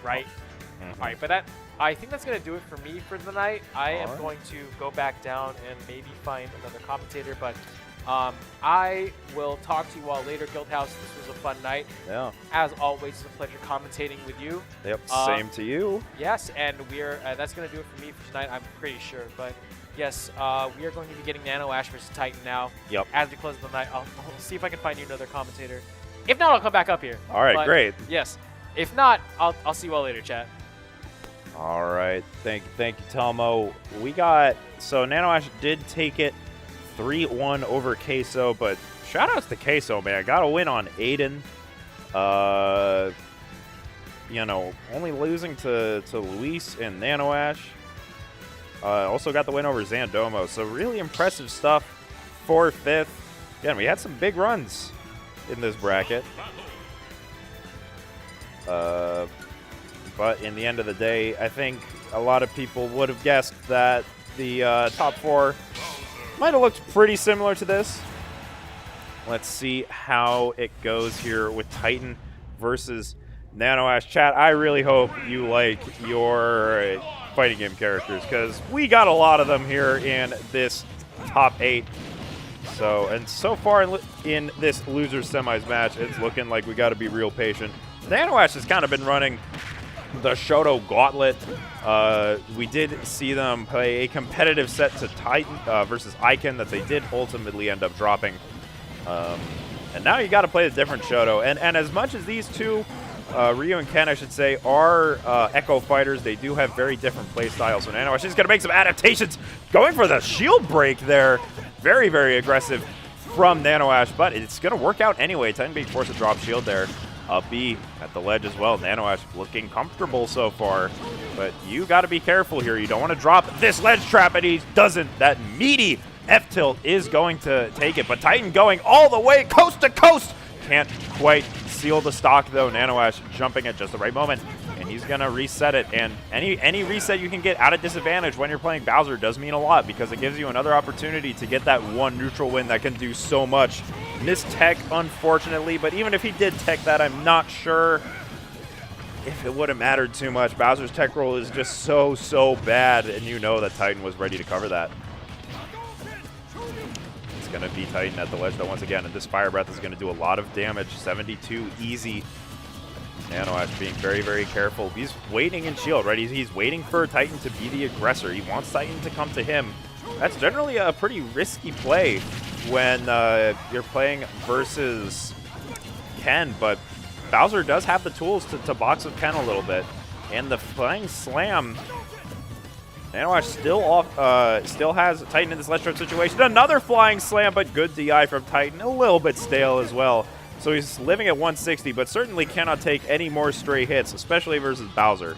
right? All right, but I think that's going to do it for me for the night. I am going to go back down and maybe find another commentator, but I will talk to you all later, Guildhouse. This was a fun night. Yeah. As always, it's a pleasure commentating with you. Yep, same to you. Yes, and we're that's going to do it for me for tonight, I'm pretty sure. But yes, we are going to be getting Nanoash versus Titan now. Yep. As we close the night, I'll see if I can find you another commentator. If not, I'll come back up here. All right, but great. Yes. If not, I'll see you all later, chat. All right, thank you, Telmo. We got, so Nanoash did take it 3-1 over Queso, but shout outs to Queso, man. Got a win on Aiden. You know, only losing to Luis and Nanoash. Also got the win over Zandomo, so really impressive stuff for 5th. Again, we had some big runs in this bracket. But in the end of the day, I think a lot of people would have guessed that the top 4 might have looked pretty similar to this. Let's see how it goes here with Titan versus Nanoash. Chat, I really hope you like your fighting game characters, because we got a lot of them here in this top 8. And so far in this losers semis match, it's looking like we got to be real patient. Nanoash has kind of been running the Shoto gauntlet. We did see them play a competitive set to Titan versus Icon that they did ultimately end up dropping. And now you got to play the different Shoto. And as much as these two, Ryu and Ken, I should say, are Echo fighters, they do have very different play styles. So Nanoash is going to make some adaptations. Going for the shield break there. Very, very aggressive from Nanoash, but it's going to work out anyway. Titan being forced to drop shield there. Up B at the ledge as well. Nanoash looking comfortable so far, but you got to be careful here. You don't want to drop this ledge trap, and he doesn't. That meaty F-tilt is going to take it, but Titan going all the way coast to coast. Can't quite seal the stock, though. Nanoash jumping at just the right moment, and he's going to reset it. And any reset you can get out of disadvantage when you're playing Bowser does mean a lot, because it gives you another opportunity to get that one neutral win that can do so much. Missed tech, unfortunately, but even if he did tech that, I'm not sure if it would have mattered too much. Bowser's tech roll is just so bad, and you know that Titan was ready to cover that. It's going to be Titan at the ledge, though, once again, and this Fire Breath is going to do a lot of damage. 72 easy. Nanoash being very, very careful. He's waiting in shield, right? He's waiting for Titan to be the aggressor. He wants Titan to come to him. That's generally a pretty risky play when you're playing versus Ken, but Bowser does have the tools to box with Ken a little bit. And the Flying Slam, Nanoash still has Titan in this ledge trap situation. Another Flying Slam, but good DI from Titan. A little bit stale as well. So he's living at 160, but certainly cannot take any more stray hits, especially versus Bowser.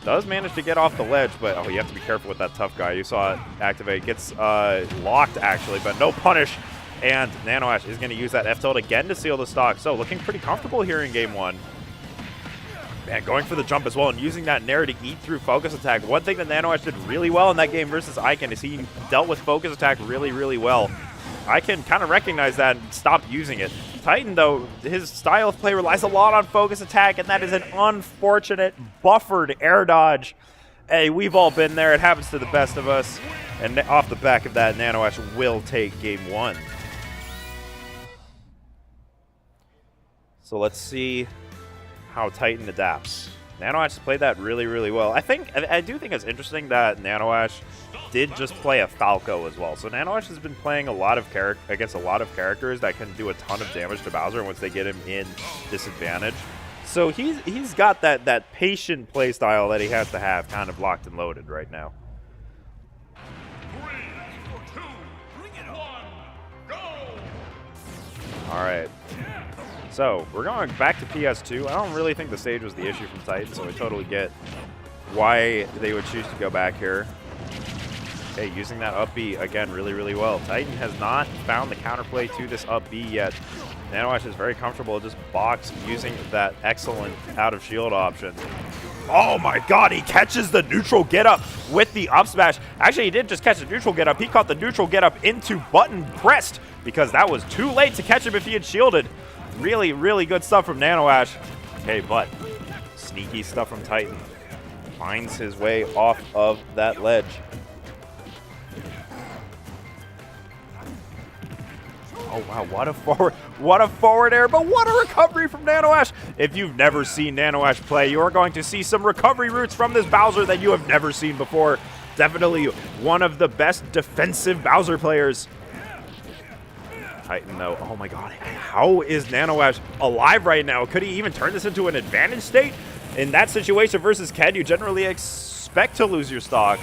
Does manage to get off the ledge, but oh, you have to be careful with that tough guy. You saw it activate. Gets locked, actually, but no punish. And Nanoash is going to use that F-tilt again to seal the stock. So looking pretty comfortable here in game 1. Man, going for the jump as well and using that Nair to eat through focus attack. One thing that Nanoash did really well in that game versus Icon is he dealt with focus attack really, really well. I can kind of recognize that and stop using it. Titan, though, his style of play relies a lot on focus attack, and that is an unfortunate buffered air dodge. Hey, we've all been there. It happens to the best of us. And off the back of that, Nanoash will take game 1. So let's see how Titan adapts. Nanoash played that really, really well. I do think it's interesting that Nanoash did just play a Falco as well. So Nanoash has been playing a lot of against a lot of characters that can do a ton of damage to Bowser once they get him in disadvantage. So he's got that patient play style that he has to have kind of locked and loaded right now. 3, 2, bring it on, go! All right. So we're going back to PS2. I don't really think the stage was the issue from Titan, so I totally get why they would choose to go back here. Okay, using that up B again really, really well. Titan has not found the counterplay to this up B yet. Nanoash is very comfortable just box using that excellent out of shield option. Oh my god, he catches the neutral get up with the up smash. Actually, he didn't just catch the neutral get up, he caught the neutral get up into button pressed because that was too late to catch him if he had shielded. Really, really good stuff from Nanoash. Okay, but Sneaky stuff from Titan. Finds his way off of that ledge. Oh wow, what a forward air, but what a recovery from Nanoash. If you've never seen Nanoash play, you are going to see some recovery routes from this Bowser that you have never seen before. Definitely one of the best defensive Bowser players. Titan though, oh my god, how is Nanoash alive right now? Could he even turn this into an advantage state? In that situation versus Ken, you generally expect to lose your stock.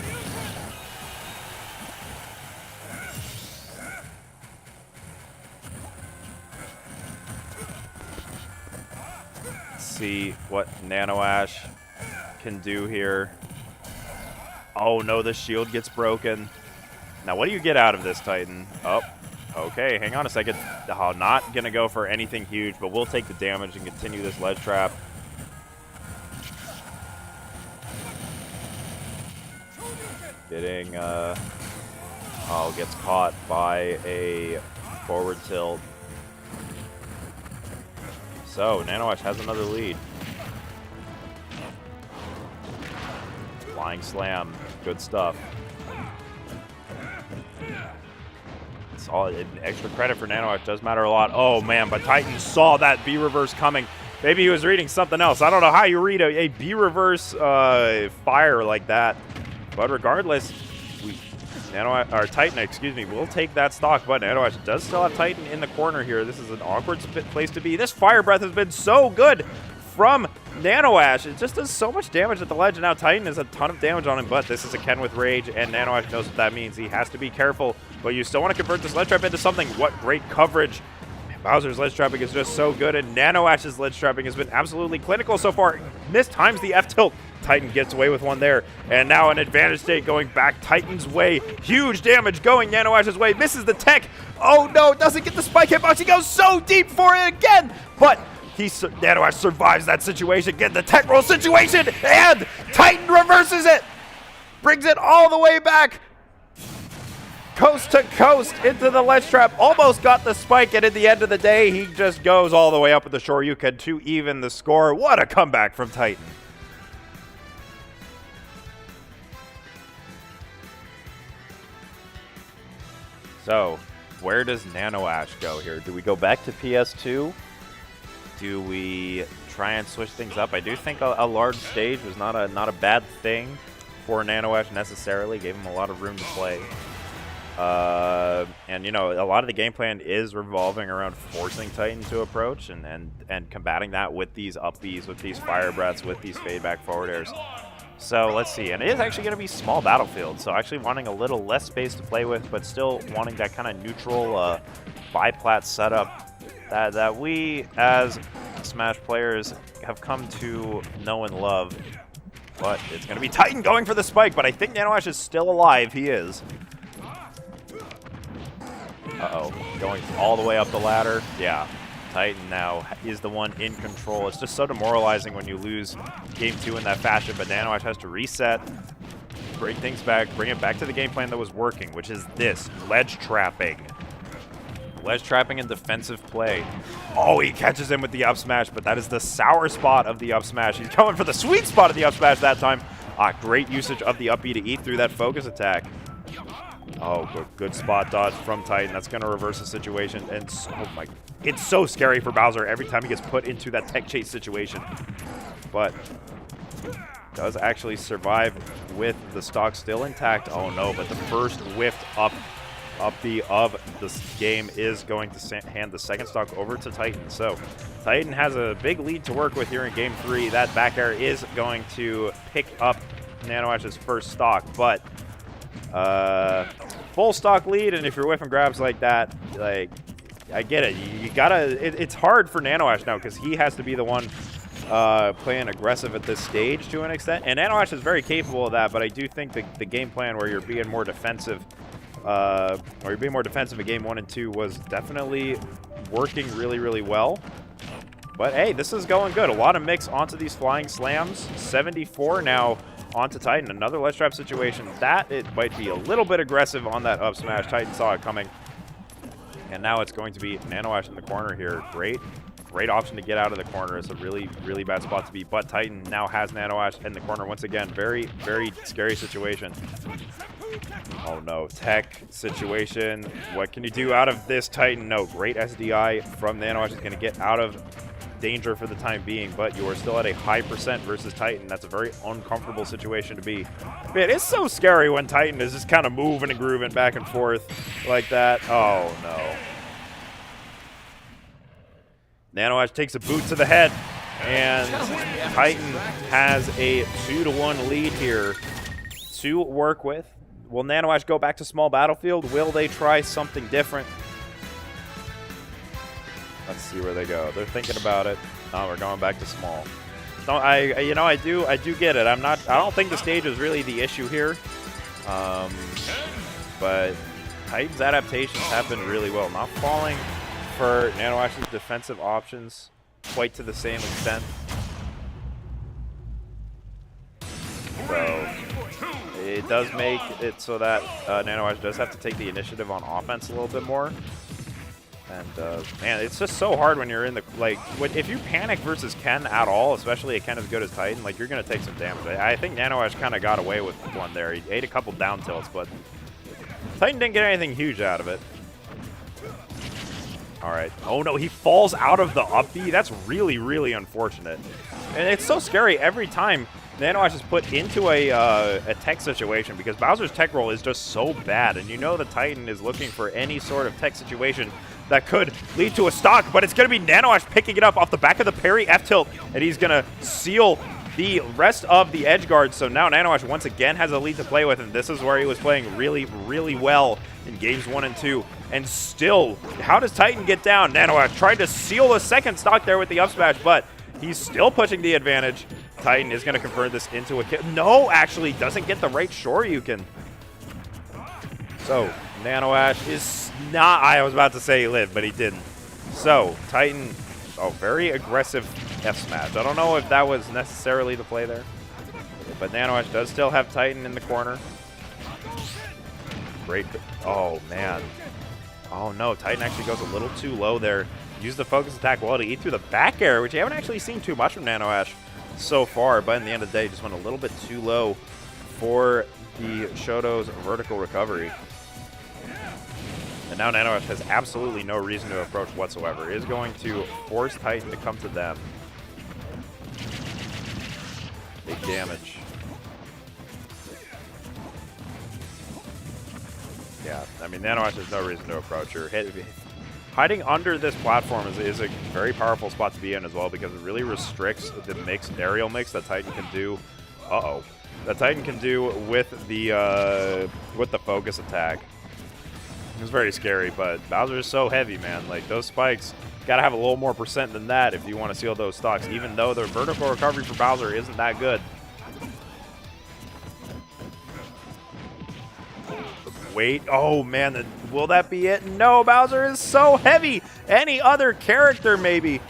See what Nanoash can do here. Oh no, the shield gets broken. Now what do you get out of this, Titan? Oh, okay, hang on a second. Oh, not gonna go for anything huge, but we'll take the damage and continue this ledge trap. Getting, oh, gets caught by a forward tilt. So, Nanoash has another lead. Flying slam. Good stuff. It's all extra credit for Nanoash. Does matter a lot. Oh, man, but Titan saw that B reverse coming. Maybe he was reading something else. I don't know how you read a B reverse fire like that. But regardless, Titan, excuse me, will take that stock, but Nanoash does still have Titan in the corner here. This is an awkward place to be. This Fire Breath has been so good from Nanoash. It just does so much damage at the ledge, and now Titan has a ton of damage on him, but this is a Ken with Rage, and Nanoash knows what that means. He has to be careful, but you still want to convert this ledge trap into something. What great coverage. Bowser's ledge trapping is just so good, and Nanoash's ledge trapping has been absolutely clinical so far. Mistimes the F-tilt. Titan gets away with one there, and now an advantage state going back Titan's way. Huge damage going Nanoash's way. Misses the tech. Oh no, doesn't get the spike hitbox. He goes so deep for it again, but Nanoash survives that situation. Get the tech roll situation, and Titan reverses it. Brings it all the way back. Coast to coast into the ledge trap. Almost got the spike, and at the end of the day, he just goes all the way up at the Shoryuken to even the score. What a comeback from Titan. So, where does Nanoash go here? Do we go back to PS2? Do we try and switch things up? I do think a large stage was not a bad thing for Nanoash necessarily. Gave him a lot of room to play. And, you know, a lot of the game plan is revolving around forcing Titan to approach and combating that with these up Bs, with these fire breaths, with these fade back forward airs. So let's see, and it is actually going to be small battlefield, so actually wanting a little less space to play with, but still wanting that kind of neutral biplat setup that we as Smash players have come to know and love. But it's going to be Titan going for the spike, but I think Nanoash is still alive. He is. Uh-oh, going all the way up the ladder. Yeah. Titan now is the one in control. It's just so demoralizing when you lose game 2 in that fashion, but Nanoash has to reset, bring things back, bring it back to the game plan that was working, which is this, ledge trapping. Ledge trapping and defensive play. Oh, he catches him with the up smash, but that is the sour spot of the up smash. He's going for the sweet spot of the up smash that time. Great usage of the up B to eat through that focus attack. Oh, good spot dodge from Titan. That's going to reverse the situation. And oh my, it's so scary for Bowser every time he gets put into that tech chase situation. But does actually survive with the stock still intact. Oh no, but the first whiffed up B of this game is going to hand the second stock over to Titan. So Titan has a big lead to work with here in game 3. That back air is going to pick up Nanoash's first stock, but full stock lead, and if you're whiffing grabs like that, like, I get it. You gotta. It's hard for Nanoash now because he has to be the one playing aggressive at this stage to an extent, and Nanoash is very capable of that. But I do think the game plan where you're being more defensive, in game 1 and 2 was definitely working really, really well. But hey, this is going good. A lot of mix onto these flying slams. 74 now. Onto Titan, another ledge trap situation. That it might be a little bit aggressive on that up smash. Titan saw it coming. And now it's going to be Nanoash in the corner here. Great great option to get out of the corner. It's a really, really bad spot to be. But Titan now has Nanoash in the corner once again. Very, very scary situation. Oh no, tech situation. What can you do out of this Titan? No, great SDI from Nanoash is going to get out of danger for the time being, but you are still at a high percent versus Titan. That's a very uncomfortable situation to be. Man, it's so scary when Titan is just kind of moving and grooving back and forth like that. Oh no. Nanoash takes a boot to the head, and Titan has a 2-1 lead here to work with. Will Nanoash go back to small battlefield? Will they try something different? Let's see where they go. They're thinking about it. No, we're going back to small. No, I do get it. I don't think the stage is really the issue here. But Titan's adaptations have been really well. Not falling for Nanoash's defensive options quite to the same extent. So it does make it so that Nanoash does have to take the initiative on offense a little bit more. And, man, it's just so hard when you're in the, like, if you panic versus Ken at all, especially a Ken as good as Titan, like, you're going to take some damage. I think Nanoash kind of got away with one there. He ate a couple down tilts, but Titan didn't get anything huge out of it. All right. Oh, no, he falls out of the up B. That's really, really unfortunate. And it's so scary every time Nanoash is put into a tech situation because Bowser's tech roll is just so bad. And you know the Titan is looking for any sort of tech situation that could lead to a stock, but it's going to be Nanoash picking it up off the back of the parry F-tilt, and he's going to seal the rest of the edge guard. So now Nanoash once again has a lead to play with, and this is where he was playing really, really well in games 1 and 2. And still, how does Titan get down? Nanoash tried to seal the second stock there with the up smash, but he's still pushing the advantage. Titan is going to convert this into a kill. No, actually, doesn't get the right Shoryuken. So Nanoash is not, I was about to say he lived, but he didn't. So Titan, very aggressive F smash. I don't know if that was necessarily the play there, but Nanoash does still have Titan in the corner. Great. Oh, man. Oh, no. Titan actually goes a little too low there. Use the focus attack well to eat through the back air, which you haven't actually seen too much from Nanoash so far, but in the end of the day, just went a little bit too low for the Shoto's vertical recovery. And now Nanoash has absolutely no reason to approach whatsoever. Is going to force Titan to come to them. Big damage. Yeah, I mean, Nanoash has no reason to approach her. Hiding under this platform is a very powerful spot to be in as well because it really restricts the mix, aerial mix that Titan can do. That Titan can do with the focus attack. It's very scary, but Bowser is so heavy, man. Like, those spikes, gotta have a little more percent than that if you want to seal those stocks, even though the vertical recovery for Bowser isn't that good. Wait, oh man, will that be it? No, Bowser is so heavy. Any other character maybe,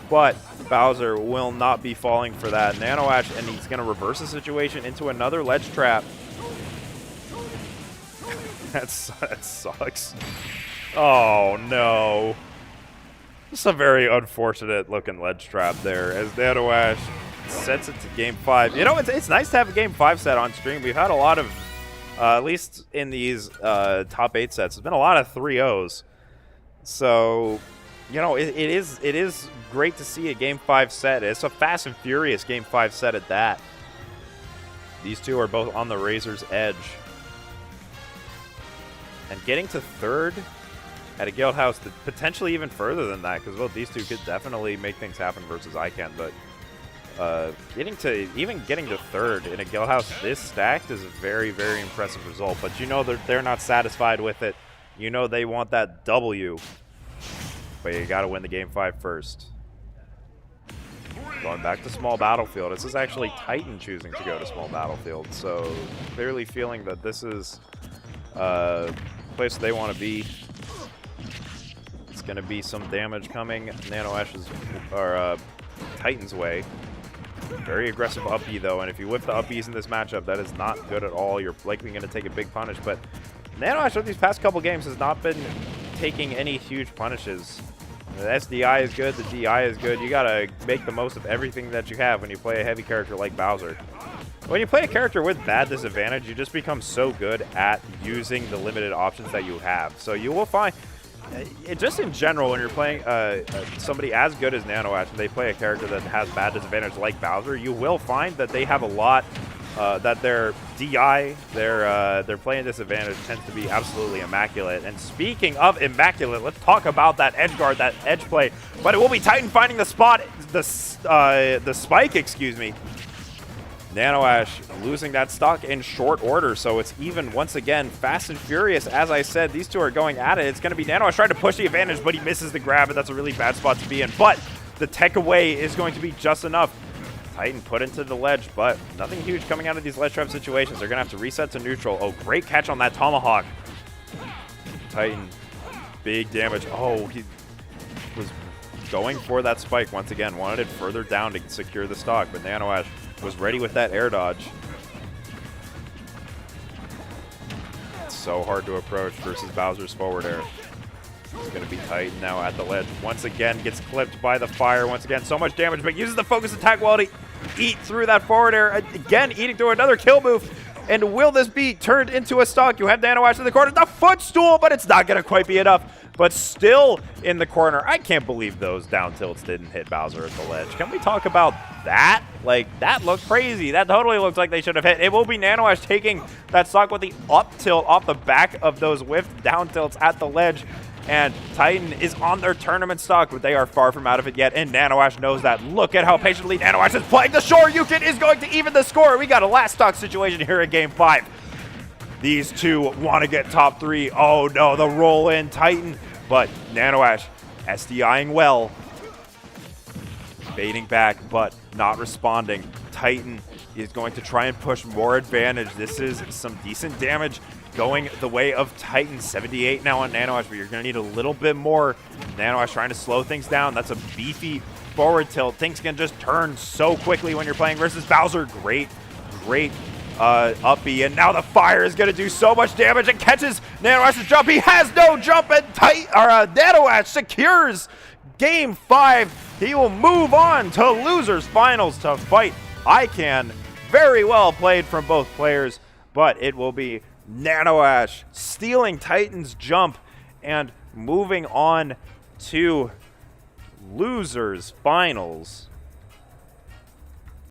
but Bowser will not be falling for that. Nanoash, and he's gonna reverse the situation into another ledge trap. That sucks. Oh no. Just a very unfortunate looking ledge trap there as Nanoash sets it to game 5. You know, it's nice to have a game 5 set on stream. We've had a lot of, at least in these top 8 sets, there's been a lot of 3-0s. So, you know, it is great to see a game 5 set. It's a fast and furious game 5 set at that. These two are both on the razor's edge. And getting to 3rd at a Guildhouse, potentially even further than that, because both these two could definitely make things happen versus Iken. But getting to 3rd in a Guildhouse this stacked is a very, very impressive result. But you know they're not satisfied with it. You know they want that W. But you got to win the game 5 first. Going back to small battlefield. This is actually Titan choosing to go to small battlefield. So clearly feeling that this is place they want to be. It's going to be some damage coming Nanoash's or Titan's way. Very aggressive up B though, and if you whip the up Bs in this matchup, that is not good at all. You're likely going to take a big punish, but Nanoash over these past couple games has not been taking any huge punishes The SDI is good, the DI is good. You gotta make the most of everything that you have when you play a heavy character like Bowser. When you play a character with bad disadvantage, you just become so good at using the limited options that you have. So you will find, just in general, when you're playing somebody as good as Nanoash and they play a character that has bad disadvantage like Bowser, you will find that they have a lot, that their DI, their playing disadvantage tends to be absolutely immaculate. And speaking of immaculate, let's talk about that edge guard, that edge play. But it will be Titan finding the spot, the spike, excuse me. Nanoash losing that stock in short order, so it's even once again fast and furious. As I said, these two are going at it. It's going to be Nanoash trying to push the advantage, but he misses the grab, and that's a really bad spot to be in. But the tech away is going to be just enough. Titan put into the ledge, but nothing huge coming out of these ledge trap situations. They're going to have to reset to neutral. Oh, great catch on that tomahawk. Titan, big damage. Oh, he was going for that spike once again. Wanted it further down to secure the stock, but Nanoash was ready with that air dodge. It's so hard to approach versus Bowser's forward air. It's going to be Titan now at the ledge. Once again, gets clipped by the fire. Once again, so much damage, but uses the focus attack while to eat through that forward air. Again, eating through another kill move. And will this be turned into a stock? You have Nanoash in the corner. The footstool, but it's not going to quite be enough. But still in the corner. I can't believe those down tilts didn't hit Bowser at the ledge. Can we talk about that? Like, that looked crazy. That totally looks like they should have hit. It will be Nanoash taking that stock with the up tilt off the back of those whiffed down tilts at the ledge. And Titan is on their tournament stock, but they are far from out of it yet, and Nanoash knows that. Look at how patiently Nanoash is playing. The Shoryuken is going to even the score. We got a last stock situation here in Game 5. These two want to get top 3. Oh no, the roll in Titan, but Nanoash SDIing well. Baiting back, but not responding. Titan is going to try and push more advantage. This is some decent damage going the way of Titan. 78 now on Nanoash, but you're going to need a little bit more. Nanoash trying to slow things down. That's a beefy forward tilt. Things can just turn so quickly when you're playing versus Bowser. Great uppy, and now the fire is going to do so much damage and catches Nanoash's jump. He has no jump, and Nanoash secures Game 5. He will move on to losers finals to fight ICANN. Very well played from both players, but it will be Nanoash stealing Titan's jump and moving on to losers finals.